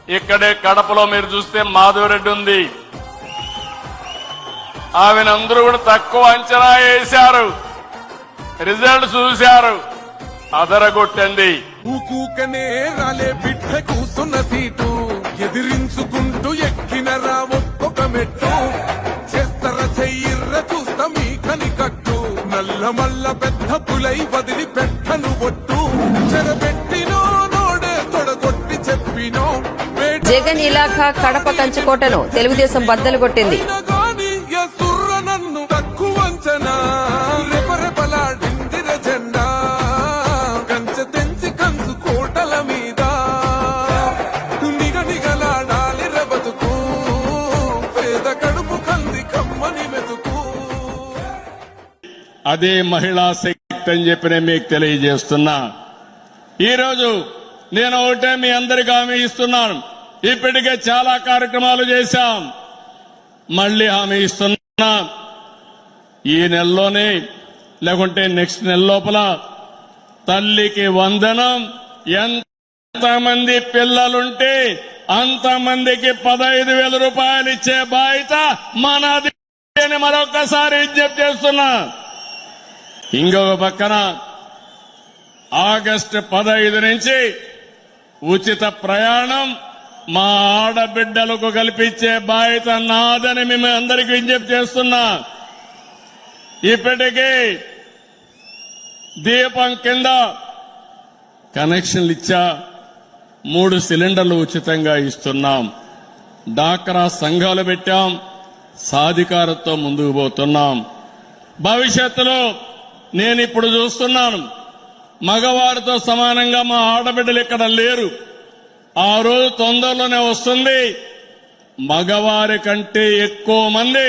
ఇక్కడే కడపలో మీరు చూస్తే మాధవరెడ్డి ఉంది. ఆమెనందరూ కూడా తక్కువ అంచనా వేశారు. రిజల్ట్ చూశారు, అదరగొట్టింది. ఊకూకనే రాలే బిడ్డ కూసున్న సీటు ఎదిరించుకుంటూ ఎక్కిన రా ఒక్కొక్క మెట్టు చేస్తర చెయ్యిర్ర చూస్తా మీ కని కట్టు నల్ల మల్ల పెద్ద పులై వదిలి పెట్టను ఒట్టు చెరబెట్టినో నోడే తొడగొట్టి చెప్పినో జగన్ ఇలాఖా కడప కంచుకోటను తెలుగుదేశం బద్దలు కొట్టింది. నన్ను తక్కువ అంచనా రెపరెపలాడిందిర జెండా కంచె తెంచి కంచు కోటల మీద నిగనిగలాడాలి బతుకు పేద కడుపు కంది కమ్మని మెతుకు. అదే మహిళా శక్తి అని చెప్పి నేను మీకు తెలియజేస్తున్నా. ఈరోజు నేను ఒకటే మీ అందరికీ హామీ ఇస్తున్నాను. ఇప్పటికే చాలా కార్యక్రమాలు చేశాం, మళ్లీ హామీ ఇస్తున్నా. ఈ నెలలోనే లేకుంటే నెక్స్ట్ నెల లోపల తల్లికి వందనం, ఎంతమంది పిల్లలుంటే అంతమందికి 15,000 రూపాయలు ఇచ్చే బాధ్యత మనది అని మరొకసారి విజ్ఞప్తి చేస్తున్నా. ఇంకొక పక్కన ఆగస్టు 15 నుంచి ఉచిత ప్రయాణం మా ఆడబిడ్డలకు కల్పించే బాధ్యత నాదని మేము అందరికీ విజ్ఞప్తి చేస్తున్నా. ఇప్పటికీ దీపం కింద కనెక్షన్లు ఇచ్చా, 3 సిలిండర్లు ఉచితంగా ఇస్తున్నాం. డాక్రా సంఘాలు పెట్టాం, సాధికారతో ముందుకు పోతున్నాం. భవిష్యత్తులో నేను ఇప్పుడు చూస్తున్నాను, మగవారితో సమానంగా మా ఆడబిడ్డలు ఇక్కడ లేరు. ఆ రోజు తొందరలోనే వస్తుంది. మగవారి కంటే ఎక్కువ మంది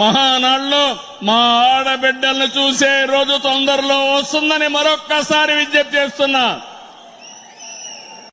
మహానాడులో మా ఆడబిడ్డలను చూసే రోజు తొందరలో వస్తుందని మరొక్కసారి విజ్ఞప్తి చేస్తున్నా.